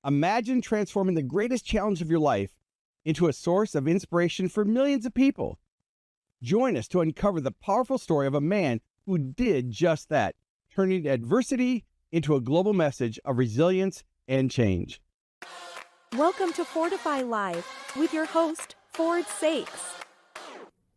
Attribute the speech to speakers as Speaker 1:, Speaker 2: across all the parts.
Speaker 1: Imagine transforming the greatest challenge of your life into a source of inspiration for millions of people. Join us to uncover the powerful story of a man who did just that, turning adversity into a global message of resilience and change.
Speaker 2: Welcome to Fortify Live with your host, Saeks.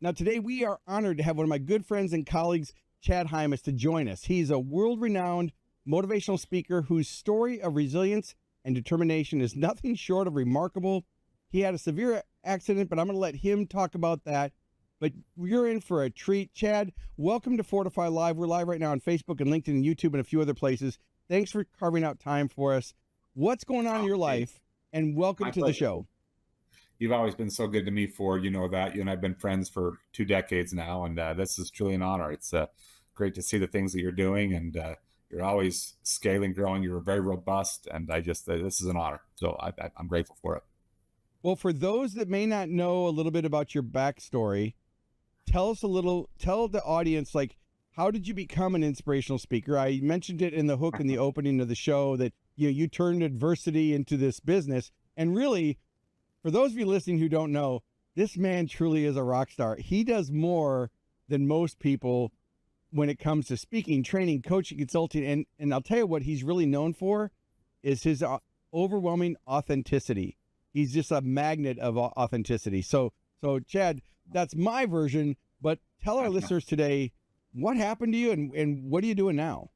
Speaker 1: Now, today we are honored to have one of my good friends and colleagues, Chad Hymas, to join us. He's a world-renowned motivational speaker whose story of resilience and determination is nothing short of remarkable. He had a severe accident, but I'm going to let him talk about that. But you're in for a treat. Chad, welcome to Fortify Live. We're live right now on Facebook and LinkedIn and YouTube and a few other places. Thanks for carving out time for us. What's going on in your life? And welcome to the show.
Speaker 3: You've always been so good to me, Ford. You know that. You and I have been friends for 2 decades now, and this is truly an honor. It's great to see the things that you're doing, and you're always scaling, growing. You're very robust, and this is an honor. So I'm grateful for it.
Speaker 1: Well, for those that may not know a little bit about your backstory, tell the audience, like, how did you become an inspirational speaker? I mentioned it in the hook in the opening of the show that you turned adversity into this business. And really, for those of you listening who don't know, this man truly is a rock star. He does more than most people when it comes to speaking, training, coaching, consulting. And I'll tell you what he's really known for is his overwhelming authenticity. He's just a magnet of authenticity. So Chad, that's my version, but tell our listeners today, what happened to you and what are you doing now?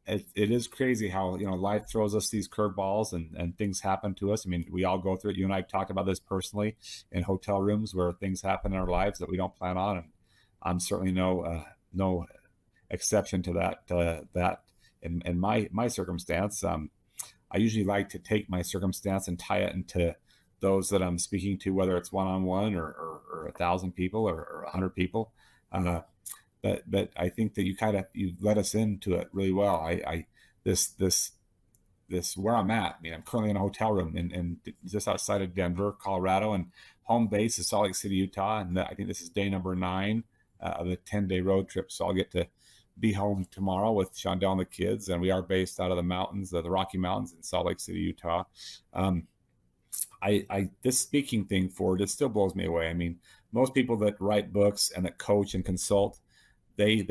Speaker 3: It is crazy how, life throws us these curveballs and things happen to us. I mean, we all go through it. You and I have talked about this personally in hotel rooms where things happen in our lives that we don't plan on. And I'm certainly no exception to that in my circumstance. I usually like to take my circumstance and tie it into those that I'm speaking to, whether it's one-on-one or 1,000 people or 100 people. But I think that you let us into it really well. This where I'm at. I mean, I'm currently in a hotel room in just outside of Denver, Colorado, and home base is Salt Lake City, Utah. And I think this is day number 9 of a 10-day road trip. So I'll get to be home tomorrow with Shondell and the kids. And we are based out of the mountains, the Rocky Mountains in Salt Lake City, Utah. This speaking thing, Ford, it still blows me away. I mean, most people that write books and that coach and consult, they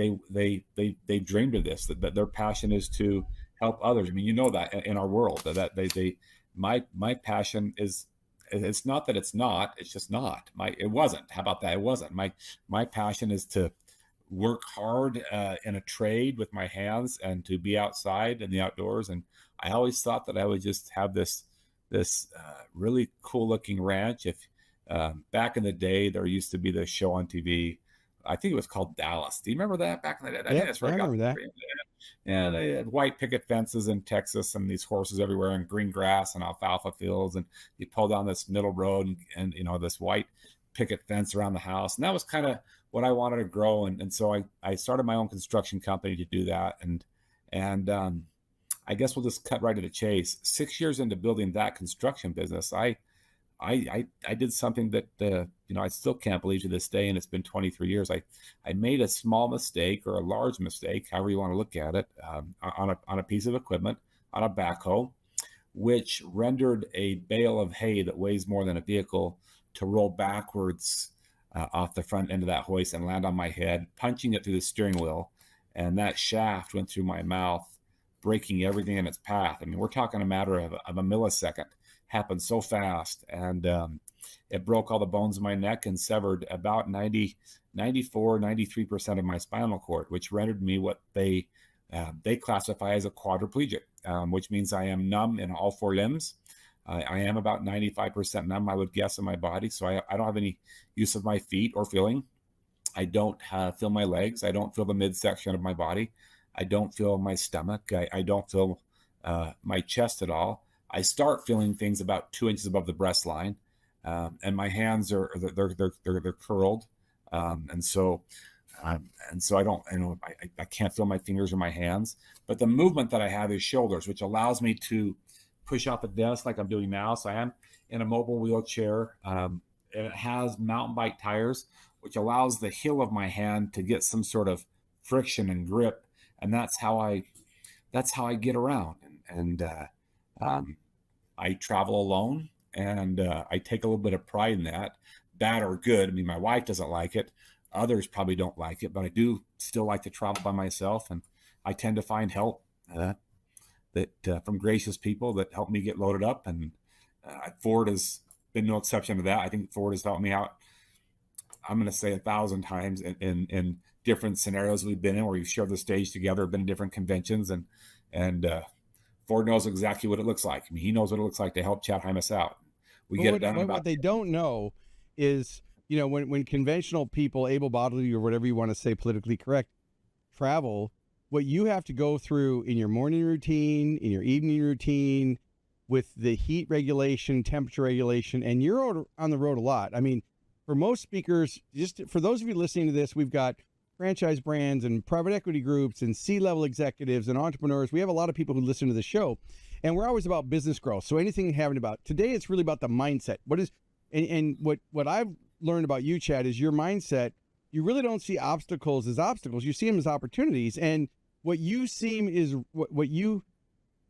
Speaker 3: dreamed of this, that their passion is to help others. I mean, you know that in our world that my passion is, it's not that it's not, it's just not. It wasn't. How about that? It wasn't. My passion is to work hard in a trade with my hands and to be outside in the outdoors. And I always thought that I would just have this really cool looking ranch. If back in the day, there used to be this show on TV. I think it was called Dallas. Do you remember that back in the day? I think that's where I remember that. And they had white picket fences in Texas and these horses everywhere and green grass and alfalfa fields. And you pull down this middle road and this white picket fence around the house. And that was kind of what I wanted to grow. And so I started my own construction company to do that. And I guess we'll just cut right to the chase. 6 years into building that construction business, I did something that I still can't believe to this day, and it's been 23 years. I made a small mistake or a large mistake, however you want to look at it, on a piece of equipment, on a backhoe, which rendered a bale of hay that weighs more than a vehicle to roll backwards off the front end of that hoist and land on my head, punching it through the steering wheel, and that shaft went through my mouth, breaking everything in its path. I mean, we're talking a matter of a millisecond. Happened so fast, and it broke all the bones in my neck and severed about 93% of my spinal cord, which rendered me what they classify as a quadriplegic, which means I am numb in all 4 limbs. I am about 95% numb, I would guess, in my body. So I don't have any use of my feet or feeling. I don't feel my legs. I don't feel the midsection of my body. I don't feel my stomach. I don't feel my chest at all. I start feeling things about 2 inches above the breast line, and my hands they're curled, and so I don't, I can't feel my fingers or my hands. But the movement that I have is shoulders, which allows me to push out the desk like I'm doing now. So I am in a mobile wheelchair. And it has mountain bike tires, which allows the heel of my hand to get some sort of friction and grip, and that's how I get around. And I travel alone, and I take a little bit of pride in that, bad or good. I mean, my wife doesn't like it. Others probably don't like it, but I do still like to travel by myself, and I tend to find help from gracious people that help me get loaded up. And Ford has been no exception to that. I think Ford has helped me out, I'm going to say 1,000 times in different scenarios we've been in, where we've shared the stage together, been in different conventions, and Ford knows exactly what it looks like. I mean, he knows what it looks like to help Chad Hymas out. We get it done in about.
Speaker 1: What they don't know is, when conventional people, able-bodied or whatever you want to say, politically correct, travel, what you have to go through in your morning routine, in your evening routine, with the heat regulation, temperature regulation, and you're on the road a lot. I mean, for most speakers, just for those of you listening to this, we've got franchise brands and private equity groups and C-level executives and entrepreneurs. We have a lot of people who listen to the show, and we're always about business growth. So anything having about today, it's really about the mindset. What I've learned about you, Chad, is your mindset. You really don't see obstacles as obstacles. You see them as opportunities. And what you seem is what you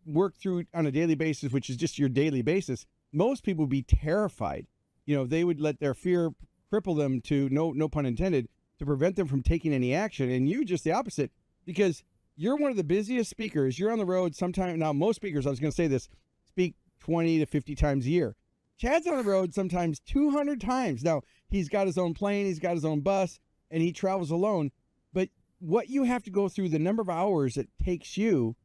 Speaker 1: work through on a daily basis, which is just your daily basis. Most people would be terrified. They would let their fear cripple them to, no pun intended, to prevent them from taking any action. And you just the opposite, because you're one of the busiest speakers. You're on the road sometime. Now, most speakers, I was going to say this, speak 20 to 50 times a year. Chad's on the road sometimes 200 times. Now, he's got his own plane, he's got his own bus, and he travels alone. But what you have to go through, the number of hours it takes you,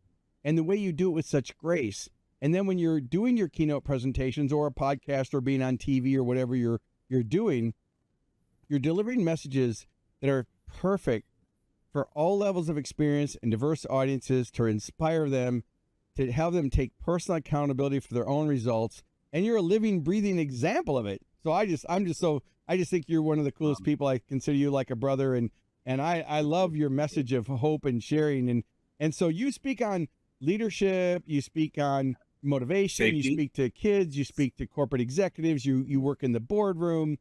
Speaker 1: and the way you do it with such grace. And then when you're doing your keynote presentations or a podcast or being on TV or whatever you're doing, you're delivering messages that are perfect for all levels of experience and diverse audiences, to inspire them, to have them take personal accountability for their own results. And you're a living, breathing example of it. So I just think you're one of the coolest people. I consider you like a brother, and I love your message of hope and sharing. And so you speak on leadership, you speak on motivation,
Speaker 3: Safety.
Speaker 1: You speak to kids, you speak to corporate executives, you work in the boardroom.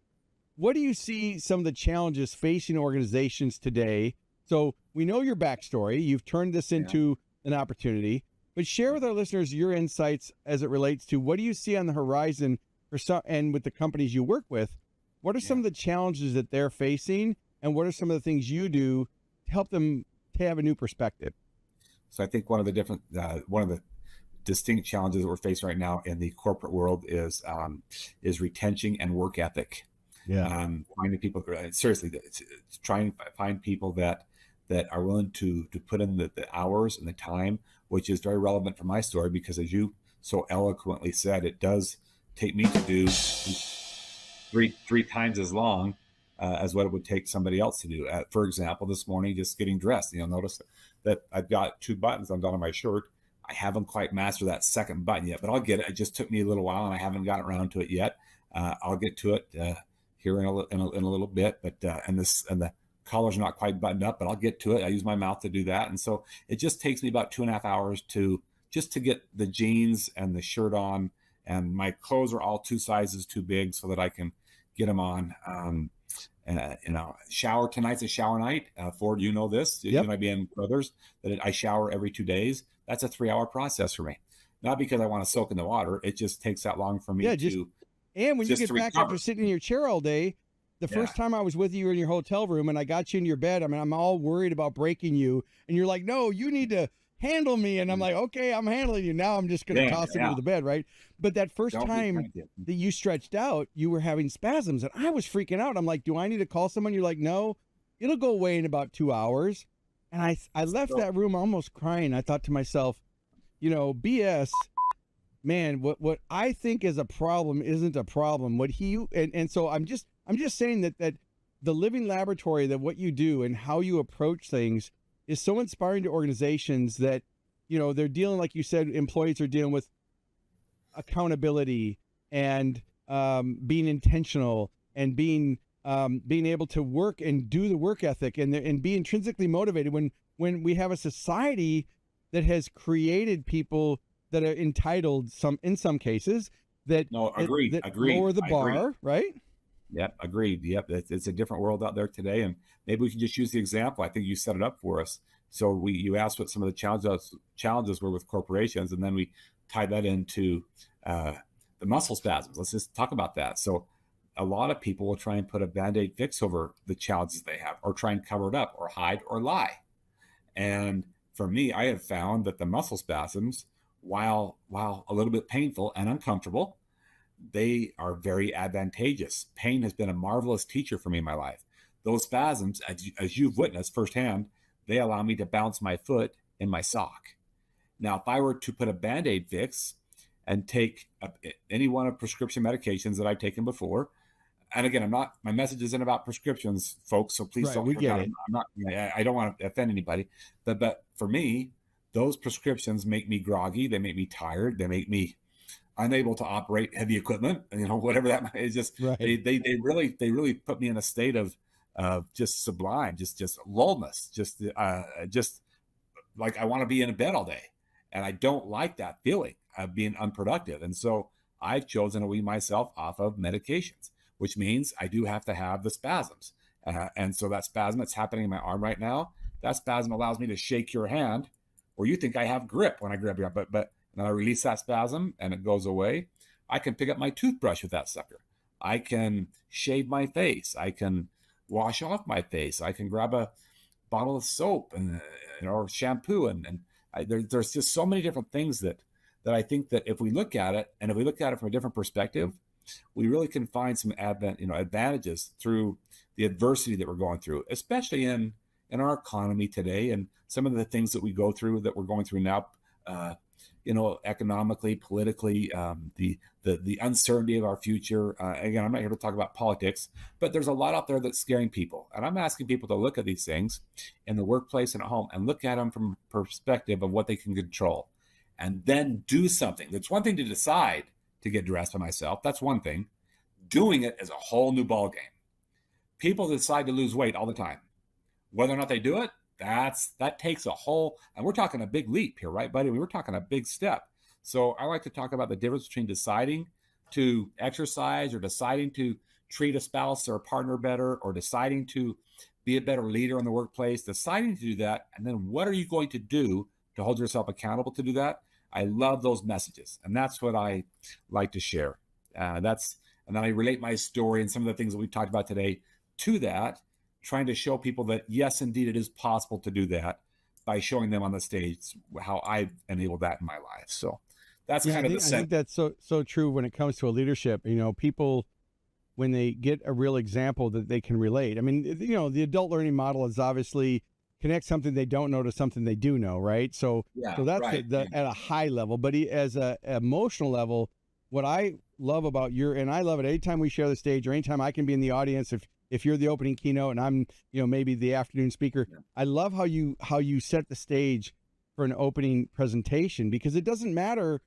Speaker 1: What do you see some of the challenges facing organizations today? So we know your backstory. You've turned this into an opportunity, but share with our listeners your insights as it relates to what do you see on the horizon for some, and with the companies you work with, what are some of the challenges that they're facing, and what are some of the things you do to help them to have a new perspective?
Speaker 3: So I think one of the distinct challenges that we're facing right now in the corporate world is retention and work ethic. Finding people, seriously, trying to find people that are willing to put in the hours and the time, which is very relevant for my story, because as you so eloquently said, it does take me to do three times as long as what it would take somebody else to do. For example, this morning, just getting dressed, notice that I've got 2 buttons undone on my shirt. I haven't quite mastered that second button yet, but I'll get it. It just took me a little while, and I haven't gotten around to it yet. I'll get to it here in a little bit, but and the collar's not quite buttoned up, but I'll get to it. I use my mouth to do that, and so it just takes me about 2.5 hours to get the jeans and the shirt on, and my clothes are all 2 sizes too big so that I can get them on. Shower tonight's a shower night. Ford, you know this.
Speaker 1: Yep.
Speaker 3: You and I being brothers, that I shower every 2 days. That's a 3-hour process for me. Not because I want to soak in the water. It just takes that long for me
Speaker 1: And when you get back
Speaker 3: recover.
Speaker 1: after sitting in your chair all day, the first time I was with you in your hotel room and I got you into your bed, I mean, I'm all worried about breaking you. And you're like, no, you need to handle me. And I'm like, okay, I'm handling you. Now I'm just going to toss him into the bed, right? But that first time that you stretched out, you were having spasms. And I was freaking out. I'm like, do I need to call someone? You're like, no, it'll go away in about 2 hours. And I left that room almost crying. I thought to myself, BS. Man, what I think is a problem isn't a problem. So I'm just saying that the living laboratory, that what you do and how you approach things is so inspiring to organizations that, they're dealing, like you said, employees are dealing with accountability and being intentional and being able to work and do the work ethic and be intrinsically motivated when we have a society that has created people that are entitled in some cases that
Speaker 3: agreed.
Speaker 1: lower the bar, right?
Speaker 3: Yep, agreed. Yep, it's a different world out there today, and maybe we can just use the example. I think you set it up for us. So you asked what some of the challenges were with corporations, and then we tied that into uh, the muscle spasms. Let's just talk about that. So a lot of people will try and put a Band-Aid fix over the challenges they have, or try and cover it up, or hide, or lie. And for me, I have found that the muscle spasms, while a little bit painful and uncomfortable, they are very advantageous. Pain has been a marvelous teacher for me in my life. Those spasms, as you've witnessed firsthand, they allow me to bounce my foot in my sock. Now, if I were to put a Band-Aid fix and take any one of prescription medications that I've taken before, and again, my message isn't about prescriptions, folks, so please don't
Speaker 1: get it.
Speaker 3: I don't want to offend anybody, but for me, those prescriptions make me groggy. They make me tired. They make me unable to operate heavy equipment, whatever that is. Just
Speaker 1: Right.
Speaker 3: they really put me in a state of just sublime, just lullness, just like I want to be in a bed all day, and I don't like that feeling of being unproductive. And so I've chosen to wean myself off of medications, which means I do have to have the spasms. And so that spasm that's happening in my arm right now, that spasm allows me to shake your hand where you think I have grip when I grab your arm, but then I release that spasm and it goes away. I can pick up my toothbrush with that sucker. I can shave my face. I can wash off my face. I can grab a bottle of soap and or shampoo. There's just so many different things that I think that if we look at it, and if we look at it from a different perspective, we really can find some advantages through the adversity that we're going through, especially in our economy today, and some of the things that we go through, that we're going through now, economically, politically, the uncertainty of our future. Again, I'm not here to talk about politics, but there's a lot out there that's scaring people. And I'm asking people to look at these things in the workplace and at home, and look at them from a perspective of what they can control, and then do something. It's one thing to decide to get dressed by myself. That's one thing. Doing it is a whole new ballgame. People decide to lose weight all the time. Whether or not they do it, that takes a whole, and we're talking a big leap here, right, buddy? We were talking a big step. So I like to talk about the difference between deciding to exercise, or deciding to treat a spouse or a partner better, or deciding to be a better leader in the workplace, deciding to do that. And then what are you going to do to hold yourself accountable to do that? I love those messages, and that's what I like to share. And then I relate my story and some of the things that we've talked about today to that, trying to show people that yes, indeed, it is possible to do that, by showing them on the stage how I've enabled that in my life. So that's kind of the sense.
Speaker 1: I think that's so true when it comes to a leadership. People, when they get a real example that they can relate. I mean, the adult learning model is obviously connect something they don't know to something they do know, right? So that's
Speaker 3: right.
Speaker 1: At a high level. But as a emotional level, what I love about and I love it anytime we share the stage, or anytime I can be in the audience, if you're the opening keynote and I'm maybe the afternoon speaker, I love how you set the stage for an opening presentation, because it doesn't matter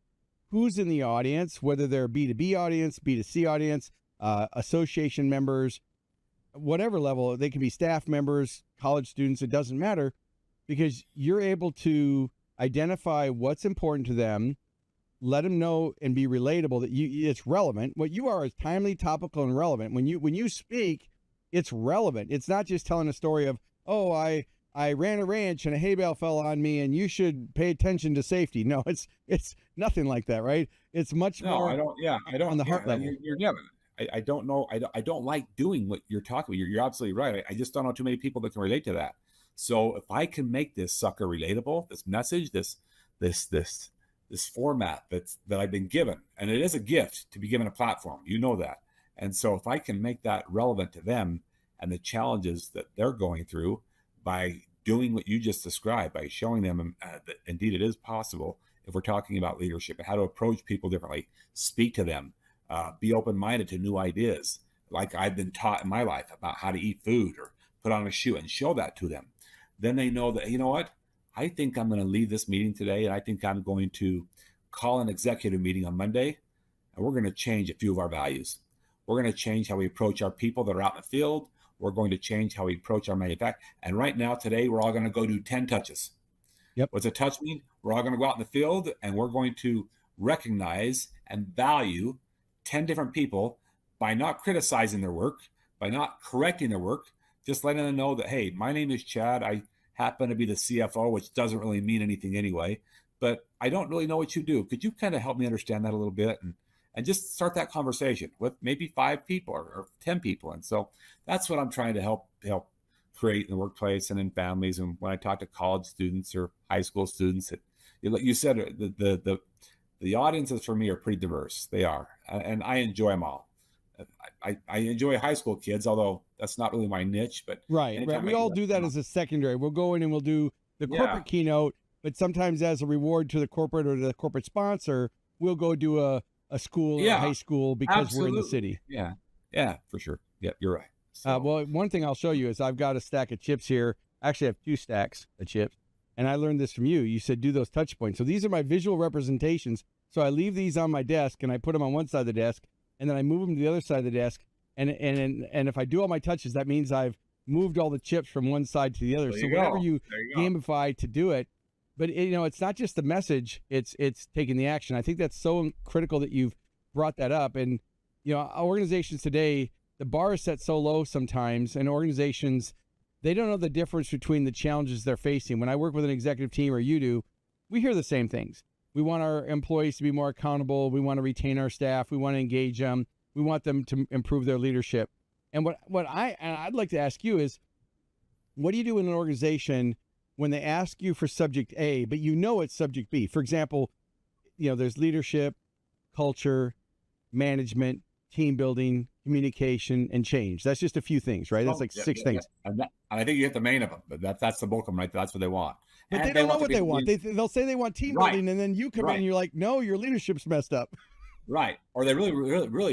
Speaker 1: who's in the audience, whether they're a B2B audience, B2C audience, association members, whatever level. They can be staff members, college students, it doesn't matter, because you're able to identify what's important to them, let them know, and be relatable, that it's relevant. What you are is timely, topical, and relevant. When you speak, it's relevant. It's not just telling a story of, oh, I ran a ranch and a hay bale fell on me and you should pay attention to safety. No, it's nothing like that, right? It's much more.
Speaker 3: I don't
Speaker 1: on the heart level.
Speaker 3: I don't know. I don't like doing what you're talking about. You're absolutely right. I just don't know too many people that can relate to that. So if I can make this sucker relatable, this message, this format that I've been given, and it is a gift to be given a platform, that. And so if I can make that relevant to them and the challenges that they're going through, by doing what you just described, by showing them that indeed it is possible, if we're talking about leadership and how to approach people differently, speak to them, be open-minded to new ideas, like I've been taught in my life about how to eat food or put on a shoe, and show that to them, then they know that, what, I think I'm going to leave this meeting today, and I think I'm going to call an executive meeting on Monday, and we're going to change a few of our values. We're going to change how we approach our people that are out in the field. We're going to change how we approach our manufacturing. And right now, today, we're all going to go do 10 touches.
Speaker 1: Yep.
Speaker 3: What's a touch mean? We're all going to go out in the field, and we're going to recognize and value 10 different people by not criticizing their work, by not correcting their work, just letting them know that, hey, my name is Chad. I happen to be the CFO, which doesn't really mean anything anyway. but I don't really know what you do. Could you kind of help me understand that a little bit and just start that conversation with maybe 5 people or 10 people? And so that's what I'm trying to help create in the workplace and in families. And when I talk to college students or high school students, like you said, the audiences for me are pretty diverse. They are, and I enjoy them all. I enjoy high school kids, although that's not really my niche. But
Speaker 1: Right. We all do that as a secondary. We'll go in and we'll do the corporate keynote, but sometimes as a reward to the corporate or the corporate sponsor, we'll go do a school or a high school because we're in the city.
Speaker 3: Yeah, for sure. Yeah, you're right. So,
Speaker 1: well, one thing I'll show you is I've got a stack of chips here. Actually, I have 2 stacks of chips, and I learned this from you. You said do those touch points. So these are my visual representations. So I leave these on my desk, and I put them on one side of the desk, and then I move them to the other side of the desk. And if I do all my touches, that means I've moved all the chips from one side to the other. So whatever you gamify to do it, but it's not just the message; it's taking the action. I think that's so critical that you've brought that up. And organizations today, the bar is set so low sometimes, and organizations, they don't know the difference between the challenges they're facing. When I work with an executive team, or you do, we hear the same things. We want our employees to be more accountable. We want to retain our staff. We want to engage them. We want them to improve their leadership. And I'd like to ask you is, what do you do in an organization when they ask you for subject A, but it's subject B? For example, there's leadership, culture, management, team building, communication, and change. That's just a few things, right? That's 6 things.
Speaker 3: And I think you hit the main of them, but that's the bulk of them, right? That's what they want.
Speaker 1: But they don't know what they want. They'll say they want team building, and then you come in and you're like, no, your leadership's messed up.
Speaker 3: Right. Or they really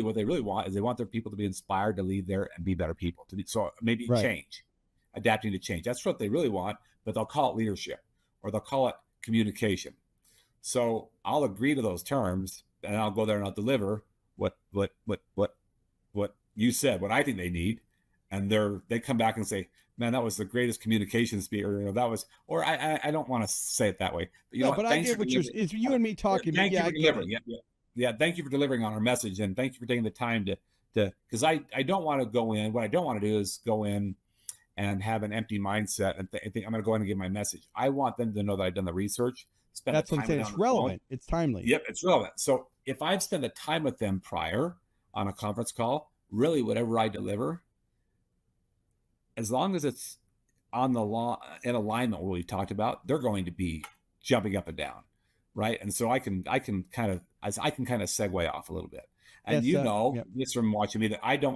Speaker 3: what they really want is they want their people to be inspired to lead there and be better people. So maybe change, adapting to change. That's what they really want, but they'll call it leadership or they'll call it communication. So I'll agree to those terms and I'll go there and I'll deliver what you said, what I think they need. And they come back and say, man, that was the greatest communication speaker. That was, or I don't want to say it that way. But
Speaker 1: but I get what it's you and me talking.
Speaker 3: Thank you for delivering. Yeah. Thank you for delivering on our message, and thank you for taking the time to because I don't want to go in. What I don't want to do is go in and have an empty mindset and think I'm going to go in and give my message. I want them to know that I've done the research.
Speaker 1: That's what I'm saying. It's relevant. It's timely.
Speaker 3: Yep, it's relevant. So if I've spent the time with them prior on a conference call, really whatever I deliver, as long as it's on the law in alignment with what we talked about, they're going to be jumping up and down, right? And so I can kind of segue off a little bit. And just from watching me, that I don't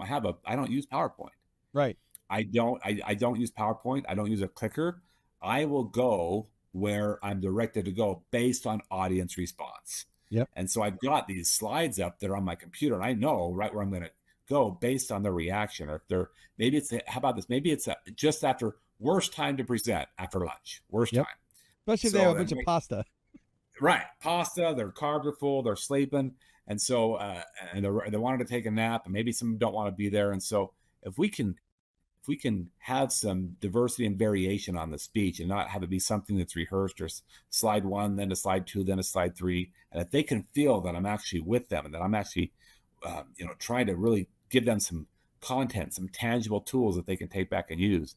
Speaker 3: use PowerPoint.
Speaker 1: Right.
Speaker 3: I don't use PowerPoint. I don't use a clicker. I will go where I'm directed to go based on audience response.
Speaker 1: Yep.
Speaker 3: And so I've got these slides up there on my computer, and I know right where I'm going to go based on their reaction. Or if they're maybe it's just after worst time to present after lunch, time.
Speaker 1: Especially if they have a bunch of pasta.
Speaker 3: Right, pasta. Their carbs are full. They're sleeping, and so and they wanted to take a nap, and maybe some don't want to be there. And so if we can have some diversity and variation on the speech and not have it be something that's rehearsed or slide 1, then to slide 2, then to slide 3, and if they can feel that I'm actually with them and that I'm actually, trying to really give them some content, some tangible tools that they can take back and use,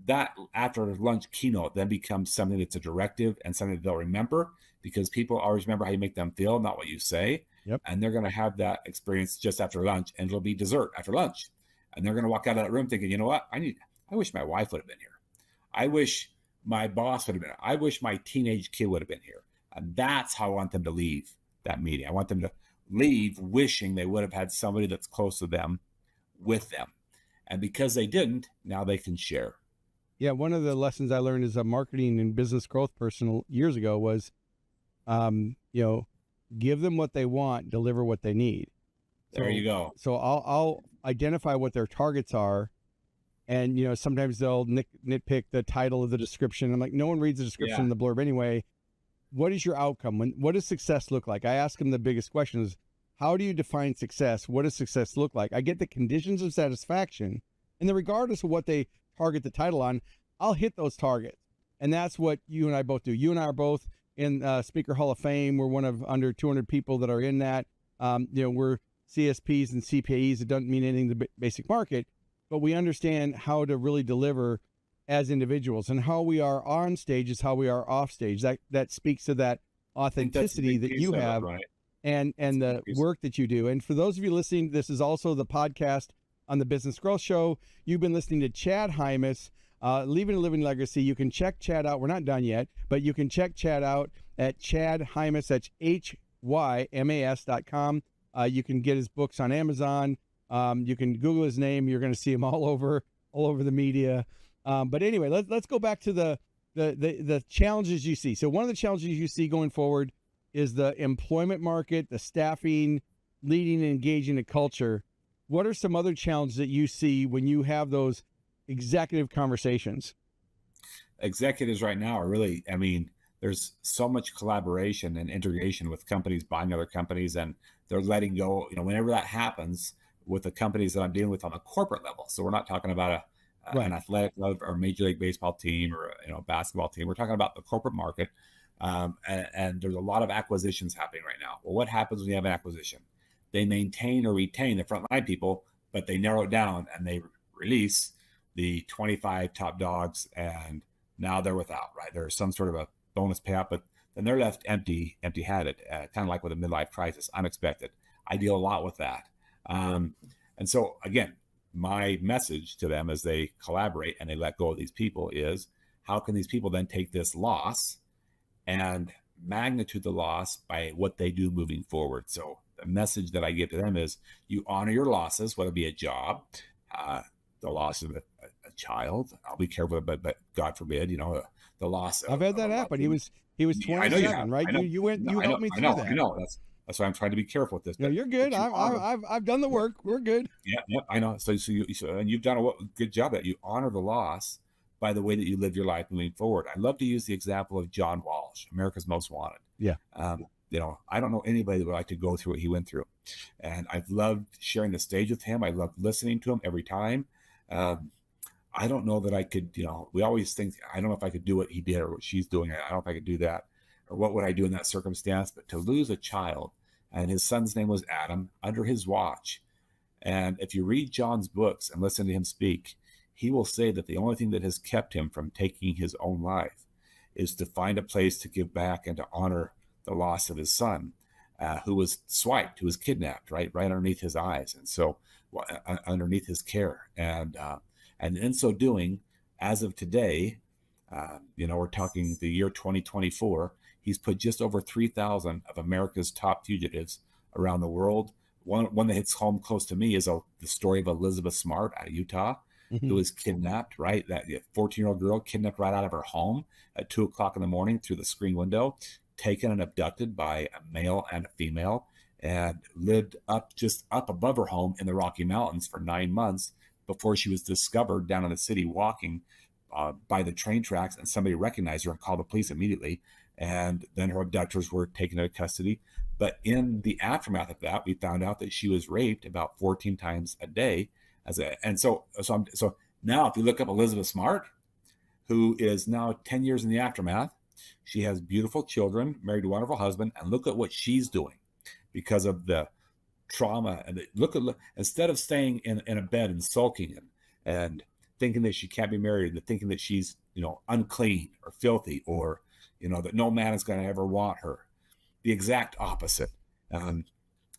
Speaker 3: that after lunch keynote then becomes something that's a directive and something that they'll remember, because people always remember how you make them feel, not what you say.
Speaker 1: Yep.
Speaker 3: And they're going to have that experience just after lunch, and it'll be dessert after lunch. And they're going to walk out of that room thinking, you know what? I wish my wife would have been here. I wish my boss would have been here. I wish my teenage kid would have been here. And that's how I want them to leave that meeting. I want them to leave wishing they would have had somebody that's close to them with them. And because they didn't, now they can share.
Speaker 1: Yeah, one of the lessons I learned as a marketing and business growth person years ago was, give them what they want, deliver what they need.
Speaker 3: There you go.
Speaker 1: So I'll identify what their targets are, and sometimes they'll nitpick the title of the description. I'm like, no one reads the description in the blurb anyway. What is your outcome? What does success look like? I ask them the biggest question is, how do you define success? What does success look like? I get the conditions of satisfaction, and then regardless of what they target the title on, I'll hit those targets. And that's what you and I both do. You and I are both in Speaker Hall of Fame. We're one of under 200 people that are in that. We're CSPs and CPAs. It doesn't mean anything to the basic market, but we understand how to really deliver as individuals, and how we are on stage is how we are off stage. That speaks to that
Speaker 3: think that's a
Speaker 1: authenticity
Speaker 3: big
Speaker 1: that
Speaker 3: piece
Speaker 1: you
Speaker 3: of it,
Speaker 1: have
Speaker 3: right?
Speaker 1: and
Speaker 3: That's a
Speaker 1: the
Speaker 3: big piece.
Speaker 1: work that you do. And for those of you listening, this is also the podcast on the Business Growth Show. You've been listening to Chad Hymas, Leaving a Living Legacy. You can check Chad out. We're not done yet, but you can check Chad out at Chad Hymas. That's HYMAS.com. You can get his books on Amazon. You can Google his name. You're going to see him all over the media. But anyway, let's go back to the challenges you see. So one of the challenges you see going forward is the employment market, the staffing, leading and engaging the culture. What are some other challenges that you see when you have those executive conversations?
Speaker 3: Executives right now are really, I mean, there's so much collaboration and integration with companies buying other companies, and they're letting go, whenever that happens with the companies that I'm dealing with on a corporate level. So we're not talking about an athletic club or Major League Baseball team or a basketball team. We're talking about the corporate market. And there's a lot of acquisitions happening right now. Well, what happens when you have an acquisition? They maintain or retain the frontline people, but they narrow it down and they release the 25 top dogs, and now they're without, right? There's some sort of a bonus payout, but then they're left empty-handed, kind of like with a midlife crisis, unexpected. I deal a lot with that. And so, again, my message to them as they collaborate and they let go of these people is, how can these people then take this loss and magnitude the loss by what they do moving forward? So the message that I give to them is, you honor your losses, whether it be a job, the loss of a child. I'll be careful, but God forbid, the loss of,
Speaker 1: I've had that happen. He was 27,
Speaker 3: I know you have,
Speaker 1: right?
Speaker 3: I know,
Speaker 1: You helped me
Speaker 3: I
Speaker 1: through
Speaker 3: know,
Speaker 1: that.
Speaker 3: I know. That's why I'm trying to be careful with this.
Speaker 1: No, you're good. I've done the work. We're good.
Speaker 3: Yeah, I know. So and you've done a good job that you honor the loss by the way that you live your life moving forward. I love to use the example of John Walsh, America's Most Wanted.
Speaker 1: Yeah.
Speaker 3: I don't know anybody that would like to go through what he went through, and I've loved sharing the stage with him. I love listening to him every time. I don't know that I could, we always think, I don't know if I could do what he did or what she's doing. I don't know if I could do that, or what would I do in that circumstance. But to lose a child, and his son's name was Adam, under his watch. And if you read John's books and listen to him speak, he will say that the only thing that has kept him from taking his own life is to find a place to give back and to honor the loss of his son, who was swiped, who was kidnapped, right underneath his eyes. And so underneath his care. And in so doing, as of today, we're talking the year 2024, he's put just over 3,000 of America's top fugitives around the world. One that hits home close to me is the story of Elizabeth Smart out of Utah, who was kidnapped, right? That 14-year-old girl kidnapped right out of her home at 2:00 in the morning through the screen window, taken and abducted by a male and a female, and lived just up above her home in the Rocky Mountains for 9 months before she was discovered down in the city walking by the train tracks, and somebody recognized her and called the police immediately. And then her abductors were taken into custody. But in the aftermath of that, we found out that she was raped about 14 times a day. So now if you look up Elizabeth Smart, who is now 10 years in the aftermath, she has beautiful children, married a wonderful husband, and look at what she's doing because of the trauma. And look, instead of staying in a bed and sulking and thinking that she can't be married, and thinking that she's unclean or filthy, or that no man is going to ever want her, the exact opposite.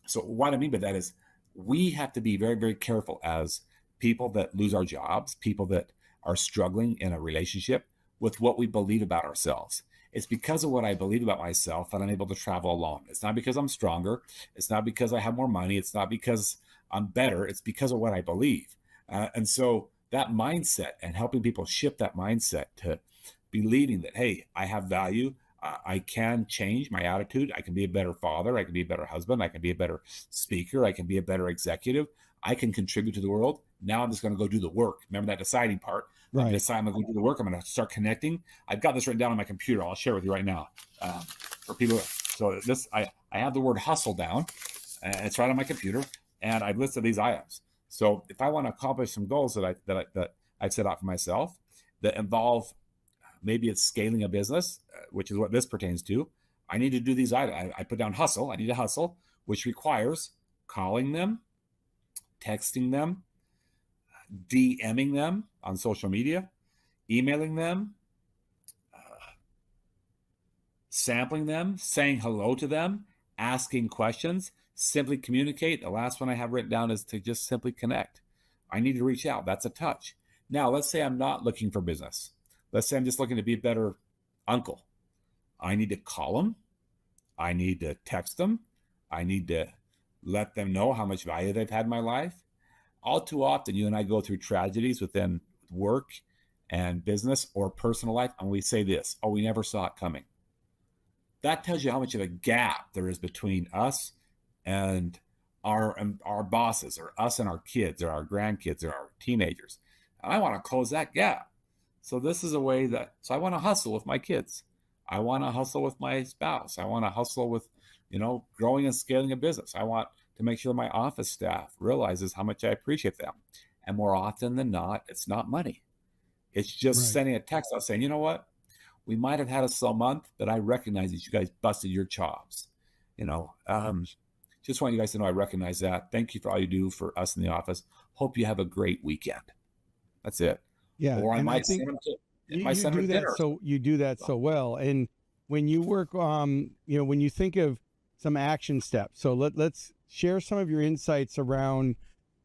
Speaker 3: So what I mean by that is, we have to be very, very careful as people that lose our jobs, people that are struggling in a relationship, with what we believe about ourselves. It's because of what I believe about myself that I'm able to travel alone. It's not because I'm stronger. It's not because I have more money. It's not because I'm better. It's because of what I believe. And so that mindset, and helping people shift that mindset to believing that, hey, I have value. I can change my attitude. I can be a better father. I can be a better husband. I can be a better speaker. I can be a better executive. I can contribute to the world. Now I'm just going to go do the work. Remember that deciding part.
Speaker 1: Right.
Speaker 3: I'm going to go do the work. I'm going to start connecting. I've got this written down on my computer. I'll share with you right now for people. So I have the word hustle down. It's right on my computer, and I've listed these items. So if I want to accomplish some goals that I've set out for myself that involve, maybe it's scaling a business, which is what this pertains to, I need to do these items. I put down hustle. I need to hustle, which requires calling them, texting them, DMing them on social media, emailing them, sampling them, saying hello to them, asking questions, simply communicate. The last one I have written down is to just simply connect. I need to reach out. That's a touch. Now, let's say I'm not looking for business. Let's say I'm just looking to be a better uncle. I need to call them. I need to text them. I need to let them know how much value they've had in my life. All too often, you and I go through tragedies within work and business or personal life, and we say this, oh, we never saw it coming. That tells you how much of a gap there is between us and our bosses, or us and our kids, or our grandkids, or our teenagers. And I want to close that gap. So this is a way so I want to hustle with my kids. I want to hustle with my spouse. I want to hustle with, growing and scaling a business. I want to make sure my office staff realizes how much I appreciate them. And more often than not, it's not money. It's just sending a text out saying, you know what? We might have had a slow month, but I recognize that you guys busted your chops. Just want you guys to know I recognize that. Thank you for all you do for us in the office. Hope you have a great weekend. That's it.
Speaker 1: Yeah.
Speaker 3: Or I might send them to dinner.
Speaker 1: So you do that so well. And when you work, when you think of some action steps, so let's share some of your insights around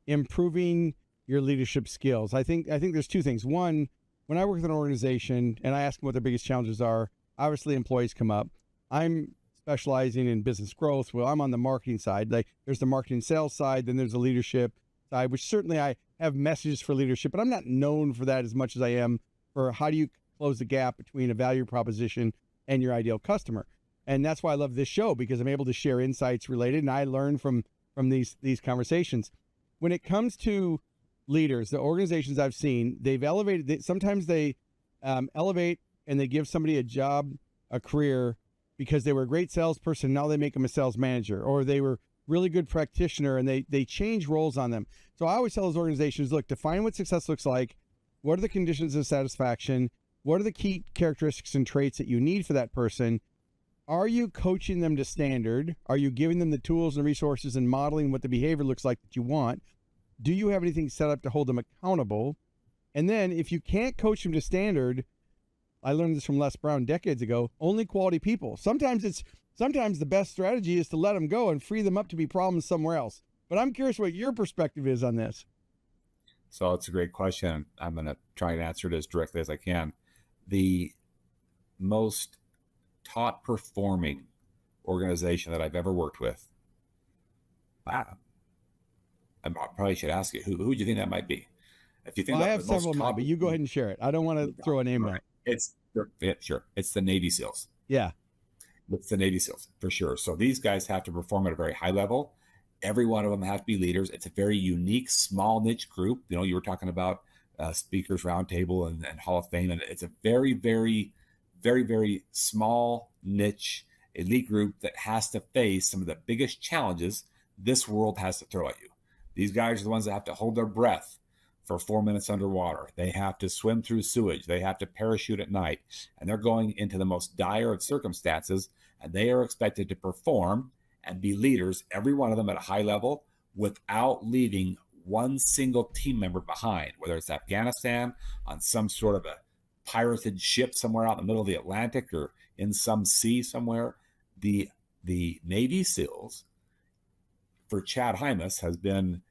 Speaker 1: improving your leadership skills. I think there's two things. One, when I work with an organization and I ask them what their biggest challenges are, obviously employees come up. I'm specializing in business growth. Well, I'm on the marketing side. Like there's the marketing sales side, then there's the leadership side, which certainly I have messages for leadership, but I'm not known for that as much as I am for how do you close the gap between a value proposition and your ideal customer. And that's why I love this show, because I'm able to share insights related, and I learn from these conversations. When it comes to leaders, the organizations I've seen, they've elevated. Sometimes they elevate and they give somebody a job, a career, because they were a great salesperson. Now they make them a sales manager, or they were really good practitioner, and they change roles on them. So I always tell those organizations, look, define what success looks like. What are the conditions of satisfaction? What are the key characteristics and traits that you need for that person? Are you coaching them to standard? Are you giving them the tools and resources and modeling what the behavior looks like that you want? Do you have anything set up to hold them accountable? And then if you can't coach them to standard, I learned this from Les Brown decades ago, only quality people. Sometimes the best strategy is to let them go and free them up to be problems somewhere else. But I'm curious what your perspective is on this.
Speaker 3: So it's a great question. I'm going to try and answer it as directly as I can. The most top performing organization that I've ever worked with, wow, I probably should ask you, who do you think that might be? If you think
Speaker 1: I have several, but you go ahead and share it. I don't want to throw a name out.
Speaker 3: Sure. It's the Navy SEALs.
Speaker 1: Yeah.
Speaker 3: It's the Navy SEALs for sure. So these guys have to perform at a very high level. Every one of them have to be leaders. It's a very unique, small niche group. You were talking about Speakers Roundtable and Hall of Fame, and it's a very, very, very, very small niche elite group that has to face some of the biggest challenges this world has to throw at you. These guys are the ones that have to hold their breath for 4 minutes underwater. They have to swim through sewage. They have to parachute at night, and they're going into the most dire of circumstances, and they are expected to perform and be leaders, every one of them at a high level, without leaving one single team member behind, whether it's Afghanistan on some sort of a pirated ship somewhere out in the middle of the Atlantic or in some sea somewhere. The Navy SEALs, for Chad Hymas, has been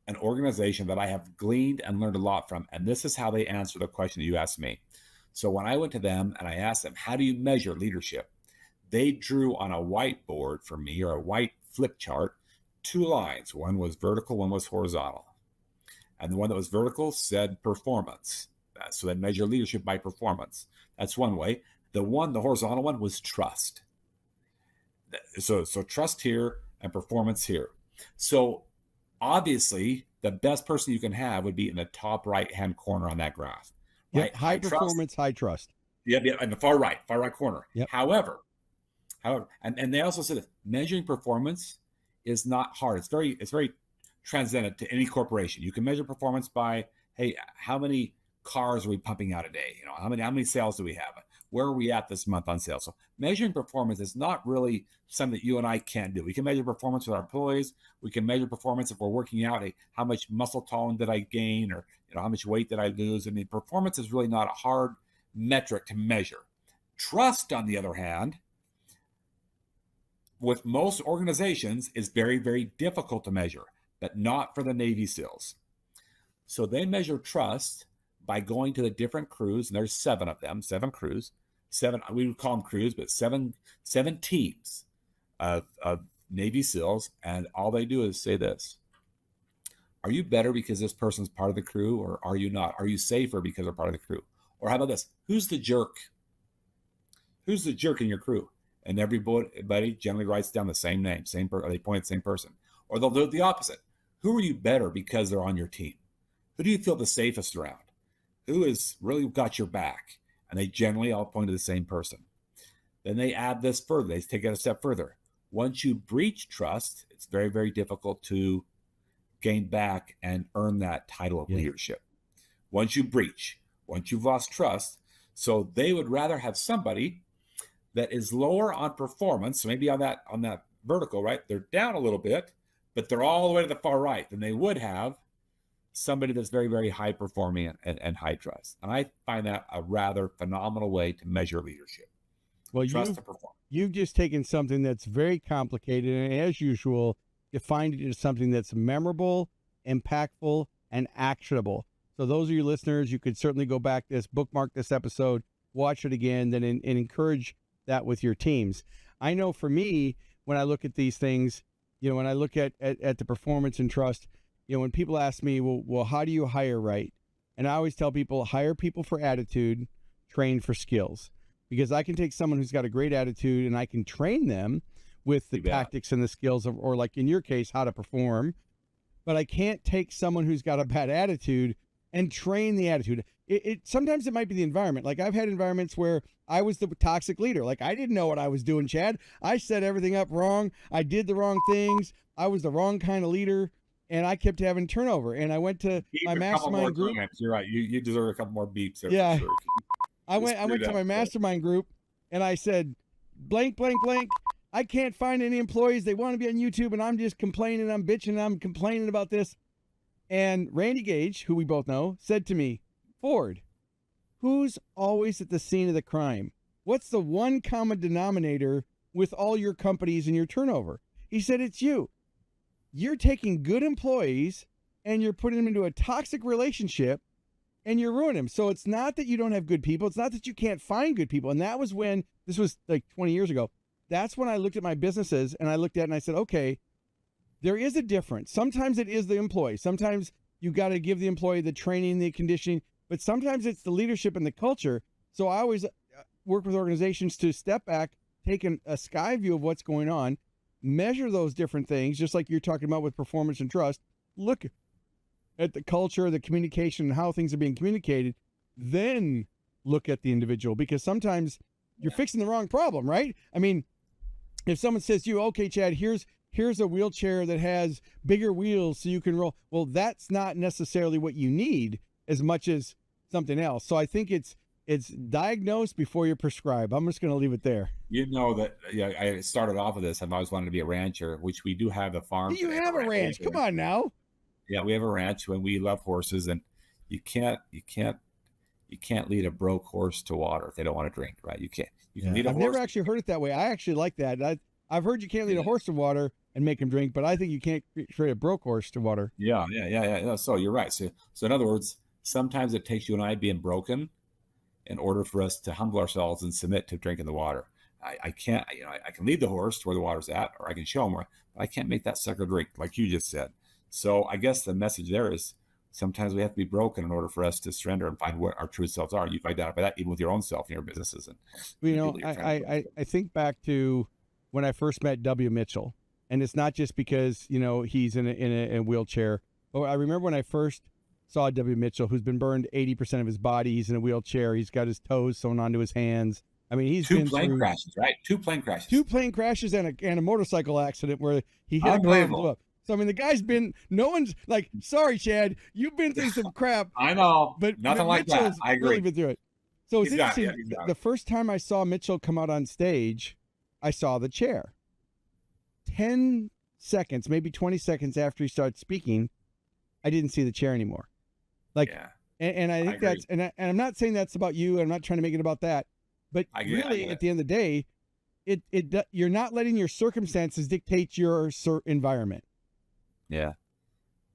Speaker 3: an organization that I have gleaned and learned a lot from. And this is how they answer the question that you asked me. So when I went to them and I asked them, how do you measure leadership? They drew on a whiteboard for me, or a white flip chart, 2 lines. One was vertical, one was horizontal. And the one that was vertical said performance. So they measure leadership by performance. That's one way. The horizontal one was trust. So trust here and performance here. So obviously, the best person you can have would be in the top right-hand corner on that graph.
Speaker 1: Yep.
Speaker 3: Right?
Speaker 1: High performance, high trust.
Speaker 3: Yeah, in the far right corner.
Speaker 1: Yep.
Speaker 3: However, and they also said that measuring performance is not hard. It's very transcendent to any corporation. You can measure performance by, hey, how many cars are we pumping out a day? How many sales do we have? Where are we at this month on sales? So measuring performance is not really something that you and I can't do. We can measure performance with our employees. We can measure performance if we're working out. Hey, how much muscle tone did I gain, or how much weight did I lose? I mean, performance is really not a hard metric to measure. Trust, on the other hand, with most organizations is very, very difficult to measure, but not for the Navy SEALs. So they measure trust by going to the different crews, and there's 7 of them, 7 crews, 7, we would call them crews, but seven teams of Navy SEALs, and all they do is say this: are you better because this person's part of the crew, or are you not? Are you safer because they're part of the crew? Or how about this? Who's the jerk? Who's the jerk in your crew? And everybody generally writes down the same name, they point at the same person. Or they'll do the opposite. Who are you better because they're on your team? Who do you feel the safest around? Who has really got your back? And they generally all point to the same person. Then they add this further. They take it a step further. Once you breach trust, it's very, very difficult to gain back and earn that title of leadership. Once you breach, once you've lost trust, so they would rather have somebody that is lower on performance, so maybe on that vertical, right? They're down a little bit, but they're all the way to the far right than they would have somebody that's very, very high performing and high trust. And I find that a rather phenomenal way to measure leadership.
Speaker 1: Well,
Speaker 3: trust to perform.
Speaker 1: You've just taken something that's very complicated and, as usual, defined it as something that's memorable, impactful, and actionable. So those of you listeners, you could certainly go back bookmark this episode, watch it again, then and encourage that with your teams. I know for me, when I look at these things, when I look at the performance and trust, when people ask me, well, how do you hire right? And I always tell people, hire people for attitude, train for skills. Because I can take someone who's got a great attitude and I can train them with the tactics and the skills or like in your case, how to perform. But I can't take someone who's got a bad attitude and train the attitude. Sometimes it might be the environment. Like I've had environments where I was the toxic leader. Like I didn't know what I was doing, Chad. I set everything up wrong. I did the wrong things. I was the wrong kind of leader. And I kept having turnover. And I went to my mastermind group.
Speaker 3: You're right. You deserve a couple more beeps there.
Speaker 1: Yeah.
Speaker 3: For sure.
Speaker 1: I went to my mastermind group and I said, blank, blank, blank. I can't find any employees. They want to be on YouTube and I'm just complaining. I'm bitching. I'm complaining about this. And Randy Gage, who we both know, said to me, Ford, who's always at the scene of the crime? What's the one common denominator with all your companies and your turnover? He said, it's you. You're taking good employees and you're putting them into a toxic relationship and you're ruining them. So it's not that you don't have good people. It's not that you can't find good people. And that was when, this was like 20 years ago. That's when I looked at my businesses and I looked at it and I said, okay, there is a difference. Sometimes it is the employee. Sometimes you got to give the employee the training, the conditioning, but sometimes it's the leadership and the culture. So I always work with organizations to step back, take a sky view of what's going on, measure those different things, just like you're talking about with performance and trust. Look at the culture, the communication, and how things are being communicated, then look at the individual, because sometimes you're fixing the wrong problem, right? I mean, if someone says to you, okay, Chad, here's a wheelchair that has bigger wheels so you can roll. Well, that's not necessarily what you need as much as something else. So I think it's diagnose before you prescribe. I'm just going to leave it there.
Speaker 3: You know that I started off with this. I've always wanted to be a rancher, which we do have a farm.
Speaker 1: You have a ranch. Come on now.
Speaker 3: Yeah, we have a ranch when we love horses, and you can't lead a broke horse to water if they don't want to drink, right? You can't. You can lead a horse.
Speaker 1: I've never actually heard it that way. I actually like that. I've heard you can't lead a horse to water and make him drink, but I think you can't create a broke horse to water.
Speaker 3: Yeah. So you're right. So in other words, sometimes it takes you and I being broken in order for us to humble ourselves and submit to drinking the water. I can't, I can lead the horse to where the water's at, or I can show him where, but I can't make that sucker drink, like you just said. So I guess the message there is sometimes we have to be broken in order for us to surrender and find what our true selves are. You identify that even with your own self and your businesses. And
Speaker 1: I think back to when I first met W. Mitchell, and it's not just because he's in a wheelchair. But I remember when I first saw W. Mitchell, who's been burned 80% of his body. He's in a wheelchair. He's got his toes sewn onto his hands. I mean, he's
Speaker 3: two plane crashes, right? Two plane crashes and a motorcycle accident where he hit a car and blew up. So, I mean, the guy's been, no one's like, sorry, Chad, you've been through some crap. I know,
Speaker 1: but
Speaker 3: nothing like that. I agree.
Speaker 1: Really been through it. So it's interesting. The first time I saw Mitchell come out on stage, I saw the chair. 10 seconds, maybe 20 seconds after he started speaking, I didn't see the chair anymore. And I think that's, and I'm not saying that's about you. I'm not trying to make it about that. But
Speaker 3: I get
Speaker 1: really,
Speaker 3: it.
Speaker 1: at the end of the day, you're not letting your circumstances dictate your environment.
Speaker 3: Yeah.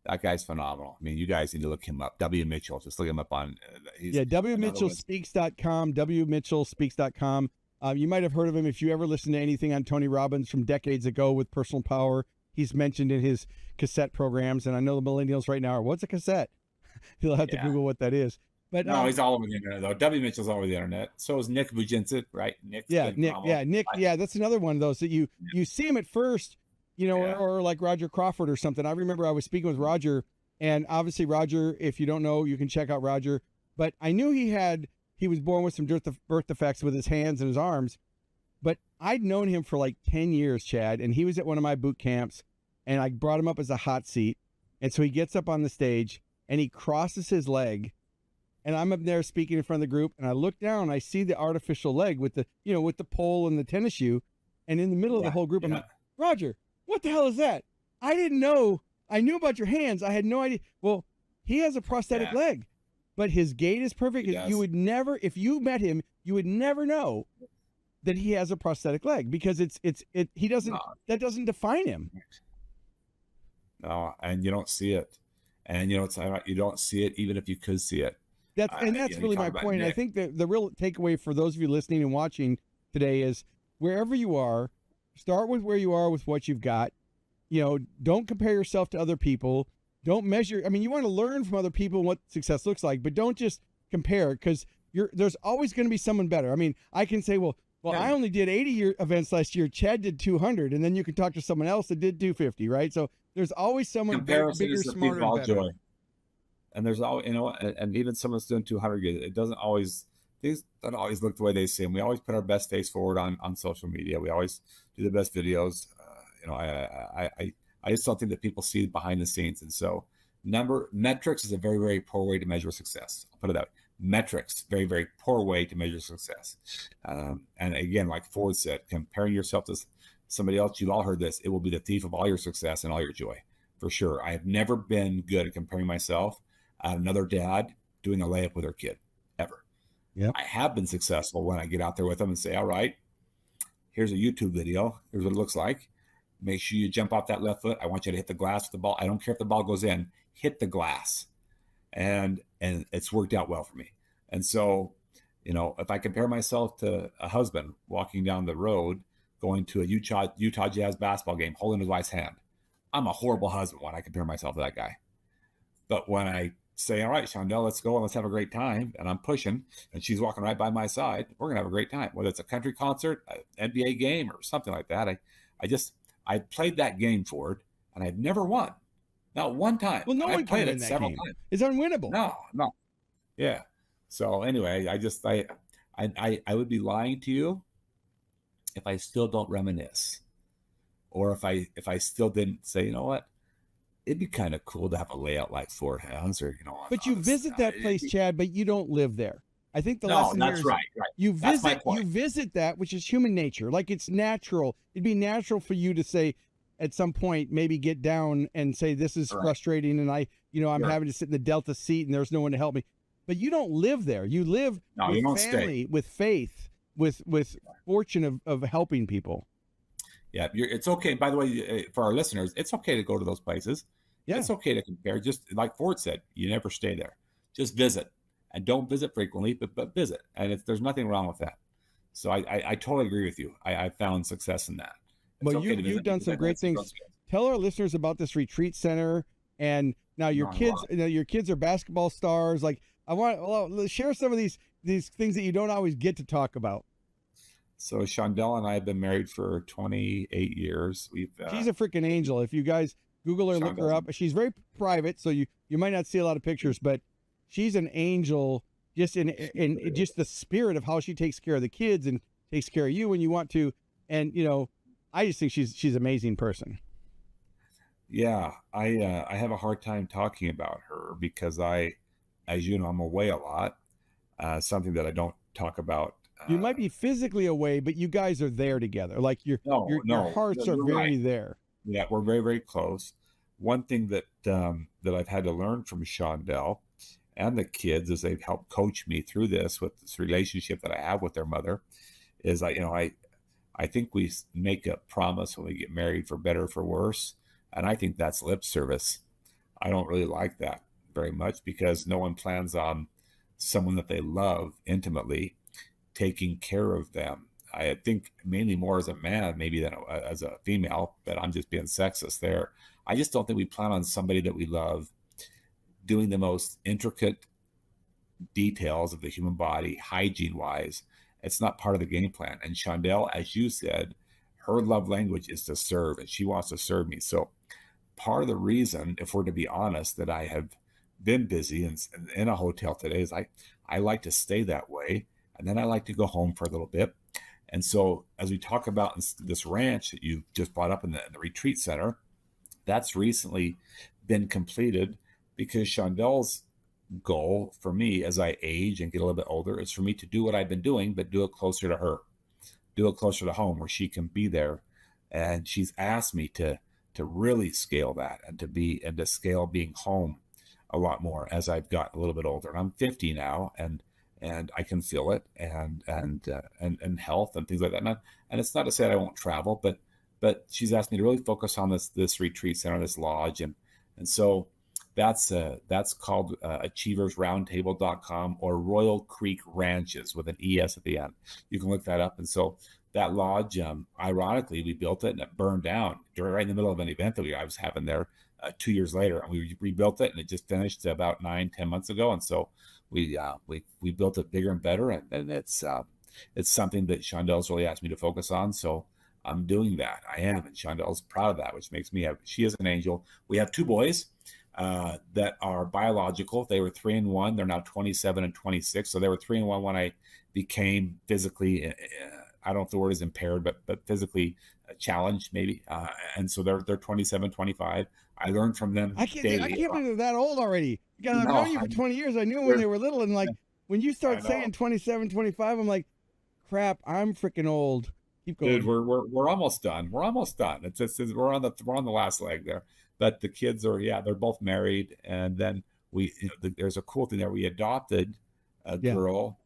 Speaker 3: That guy's phenomenal. I mean, you guys need to look him up. W. Mitchell. Just look him up on.
Speaker 1: Yeah, wmitchellspeaks.com, wmitchellspeaks.com. You might have heard of him if you ever listened to anything on Tony Robbins from decades ago with Personal Power. He's mentioned in his cassette programs, and I know the millennials right now are, what's a cassette? You'll have to Google what that is. But
Speaker 3: no, he's all over the internet, though. W. Mitchell's all over the internet. So is Nick Vujicic, right? Nick.
Speaker 1: Nick. Yeah, that's another one of those that you see him at first, or like Roger Crawford or something. I remember I was speaking with Roger, and obviously Roger, if you don't know, you can check out Roger. But I knew he was born with some birth defects with his hands and his arms. But I'd known him for like 10 years, Chad, and he was at one of my boot camps, and I brought him up as a hot seat. And so he gets up on the stage, and he crosses his leg, and I'm up there speaking in front of the group, and I look down, and I see the artificial leg with the, with the pole and the tennis shoe, and in the middle of the whole group, I'm like, Roger, what the hell is that? I didn't know. I knew about your hands. I had no idea. Well, he has a prosthetic leg, but his gait is perfect. You would never, if you met him, you would never know that he has a prosthetic leg, because that doesn't define him.
Speaker 3: No, and you don't see it. And you don't see it even if you could see it.
Speaker 1: That's really my point. I think that the real takeaway for those of you listening and watching today is, wherever you are, start with where you are with what you've got. Don't compare yourself to other people. Don't measure. I mean, you want to learn from other people what success looks like, but don't just compare, because there's always going to be someone better. I mean, I can say, well, I only did 80 events last year. Chad did 200, and then you can talk to someone else that did 250, right? So there's always someone bigger, smarter, and better. Joy.
Speaker 3: And there's always, and even someone that's doing 200, things don't always look the way they seem. We always put our best face forward on social media. We always do the best videos. I just don't think that people see behind the scenes. And so metrics is a very, very poor way to measure success. I'll put it that way. Metrics, very, very poor way to measure success. And again, like Ford said, comparing yourself to somebody else, you've all heard this, it will be the thief of all your success and all your joy, for sure. I have never been good at comparing myself at another dad doing a layup with her kid, ever.
Speaker 1: Yep.
Speaker 3: I have been successful when I get out there with them and say, all right, here's a YouTube video. Here's what it looks like. Make sure you jump off that left foot. I want you to hit the glass with the ball. I don't care if the ball goes in, hit the glass. And it's worked out well for me. And so, if I compare myself to a husband walking down the road, going to a Utah Jazz basketball game, holding his wife's hand, I'm a horrible husband when I compare myself to that guy. But when I say, all right, Shondell, let's go and let's have a great time, and I'm pushing, and she's walking right by my side, we're going to have a great time. Whether it's a country concert, an NBA game, or something like that. I played that game, Ford, and I've never won. Not one time.
Speaker 1: Well, no one
Speaker 3: played
Speaker 1: it
Speaker 3: several
Speaker 1: game.
Speaker 3: times.
Speaker 1: It's unwinnable.
Speaker 3: No. Yeah. So anyway, I would be lying to you if I still don't reminisce, or if I still didn't say, you know what, it'd be kind of cool to have a layout like Ford has, or
Speaker 1: But you visit that place, Chad, but you don't live there. I think the lesson here is
Speaker 3: right.
Speaker 1: You visit that, which is human nature. Like, it's natural. It'd be natural for you to say, at some point, maybe get down and say, this is frustrating, and I'm having to sit in the Delta seat and there's no one to help me. But you don't live there. You live with family, with faith, with fortune of helping people.
Speaker 3: Yeah, it's okay. By the way, for our listeners, it's okay to go to those places. Yeah. It's okay to compare. Just like Ford said, you never stay there. Just visit. And don't visit frequently, but visit. And there's nothing wrong with that. So I totally agree with you. I found success in that.
Speaker 1: Well, you've done some great things. Tell our listeners about this retreat center. And now your kids are basketball stars. Like, share some of these things that you don't always get to talk about.
Speaker 3: So Shondell and I have been married for 28 years.
Speaker 1: She's a freaking angel. If you guys Google her, look her up. She's very private, so you might not see a lot of pictures, but she's an angel just in just the spirit of how she takes care of the kids and takes care of you when you want to. And, I just think she's an amazing person.
Speaker 3: Yeah, I have a hard time talking about her because as you know, I'm away a lot. Something that I don't talk about.
Speaker 1: You might be physically away, but you guys are there together. Like your hearts are very there.
Speaker 3: Yeah, we're very, very close. One thing that I've had to learn from Shondell, and the kids as they've helped coach me through this with this relationship that I have with their mother is I think we make a promise when we get married for better or for worse. And I think that's lip service. I don't really like that very much because no one plans on someone that they love intimately taking care of them. I think mainly more as a man, maybe than as a female, but I'm just being sexist there. I just don't think we plan on somebody that we love doing the most intricate details of the human body, hygiene wise. It's not part of the game plan. And Shondell, as you said, her love language is to serve, and she wants to serve me. So part of the reason, if we're to be honest, that I have been busy and in a hotel today is I like to stay that way. And then I like to go home for a little bit. And so as we talk about this ranch that you just brought up in the retreat center, that's recently been completed because Shondell's goal for me as I age and get a little bit older is for me to do what I've been doing, but do it closer to her, do it closer to home where she can be there. And she's asked me to really scale that and to scale being home a lot more as I've gotten a little bit older. And I'm 50 now, and I can feel it, and health and things like that. And it's not to say I won't travel, but she's asked me to really focus on this retreat center, this lodge, and so that's called achieversroundtable.com or Royal Creek Ranches with an ES at the end. You can look that up. And so that lodge, ironically, we built it and it burned down right in the middle of an event that I was having there 2 years later, and we rebuilt it, and it just finished about 9-10 months ago. And so we built it bigger and better, and it's something that Shondell's really asked me to focus on. So I'm doing that. I am, and Shondell's proud of that, which makes me happy. She is an angel. We have 2 boys that are biological. They were 3 and 1. They're now 27 and 26. So they were 3 and 1 when I became physically, I don't know if the word is impaired, but physically challenged maybe. And so they're 27, 25. I learned from them daily.
Speaker 1: I can't believe they're that old already. Because I've known you for 20 years. I knew when they were little, and like when you start saying 27, 25, I'm like, crap, I'm freaking old. Keep going.
Speaker 3: Dude, we're almost done. We're almost done. It's just we're on the last leg there. But the kids are, they're both married, and then there's a cool thing there. We adopted a girl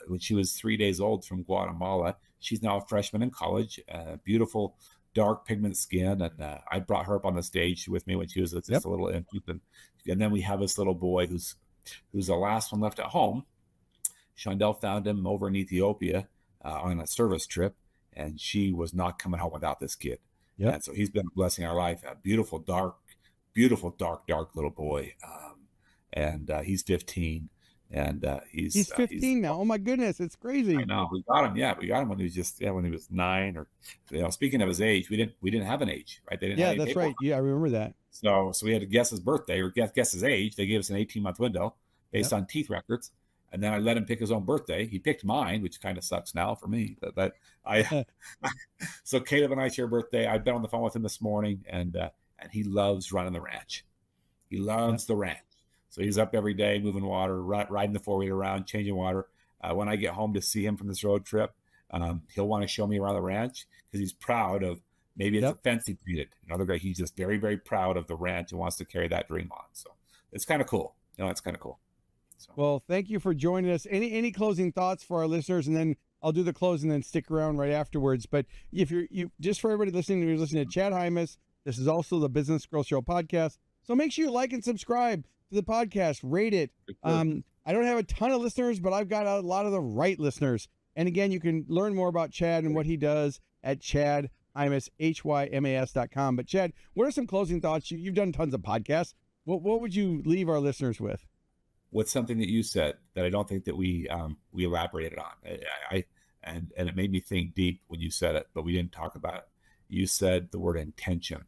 Speaker 3: when she was 3 days old from Guatemala. She's now a freshman in college. Beautiful, dark pigment skin, and I brought her up on the stage with me when she was just a little infant. And then we have this little boy who's the last one left at home. Shondell found him over in Ethiopia on a service trip, and she was not coming home without this kid. Yeah. And so he's been blessing our life. A beautiful, dark little boy. And he's 15. And he's
Speaker 1: 15 now. Oh my goodness, it's crazy.
Speaker 3: I know. We got him. Yeah, we got him when he was when he was 9. Or speaking of his age, we didn't have an age, right? They didn't.
Speaker 1: Yeah, that's right. Yeah, I remember that.
Speaker 3: So we had to guess his birthday or guess his age. They gave us an 18-month window based on teeth records. And then I let him pick his own birthday. He picked mine, which kind of sucks now for me. But so Caleb and I share birthday. I've been on the phone with him this morning, and he loves running the ranch. He loves the ranch. So he's up every day, moving water, riding the 4-wheeler around, changing water. When I get home to see him from this road trip, he'll want to show me around the ranch because he's proud of, maybe it's a fence he painted. Another guy, he's just very, very proud of the ranch and wants to carry that dream on. So it's kind of cool. It's kind of cool. So.
Speaker 1: Well, thank you for joining us. Any closing thoughts for our listeners, and then I'll do the close and then stick around right afterwards. But if you just for everybody listening, you're listening to Chad Hymas. This is also the Business Girl Show podcast. So make sure you like and subscribe to the podcast. Rate it. I don't have a ton of listeners, but I've got a lot of the right listeners. And again, you can learn more about Chad and what he does at Chad Hymas, HYMAS.com. But Chad, what are some closing thoughts? You've done tons of podcasts. What would you leave our listeners with?
Speaker 3: With something that you said that I don't think that we elaborated on. And it made me think deep when you said it, but we didn't talk about it. You said the word intention.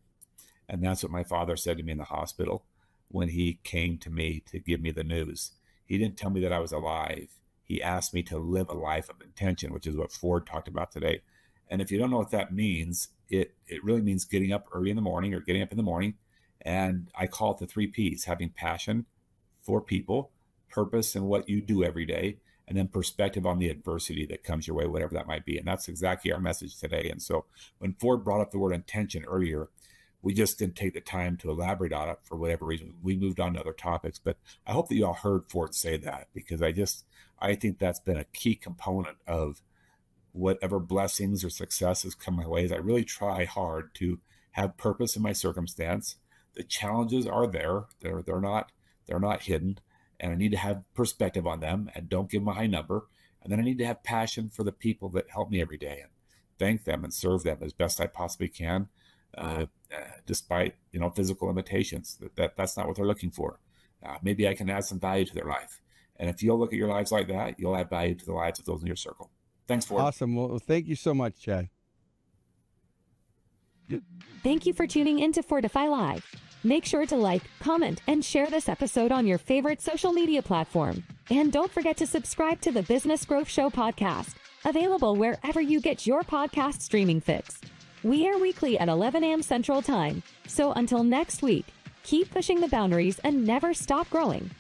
Speaker 3: And that's what my father said to me in the hospital when he came to me to give me the news. He didn't tell me that I was alive. He asked me to live a life of intention, which is what Ford talked about today. And if you don't know what that means, it really means getting up early in the morning or getting up in the morning. And I call it the 3 Ps: having passion for people, purpose in what you do every day, and then perspective on the adversity that comes your way, whatever that might be. And that's exactly our message today. And so when Ford brought up the word intention earlier, We just didn't take the time to elaborate on it for whatever reason. We moved on to other topics, but I hope that you all heard Ford say that, because I think that's been a key component of whatever blessings or successes come my way. Is I really try hard to have purpose in my circumstance. The challenges are there. They're not hidden, and I need to have perspective on them and don't give them a high number. And then I need to have passion for the people that help me every day and thank them and serve them as best I possibly can, despite physical limitations. That's not what they're looking for. Maybe I can add some value to their life. And if you'll look at your lives like that, you'll add value to the lives of those in your circle. Thanks, Ford.
Speaker 1: Awesome. Well, thank you so much, Chad.
Speaker 4: Thank you for tuning in to Fortify Live. Make sure to like, comment, and share this episode on your favorite social media platform. And don't forget to subscribe to the Business Growth Show podcast, available wherever you get your podcast streaming fix. We air weekly at 11 a.m. Central Time. So until next week, keep pushing the boundaries and never stop growing.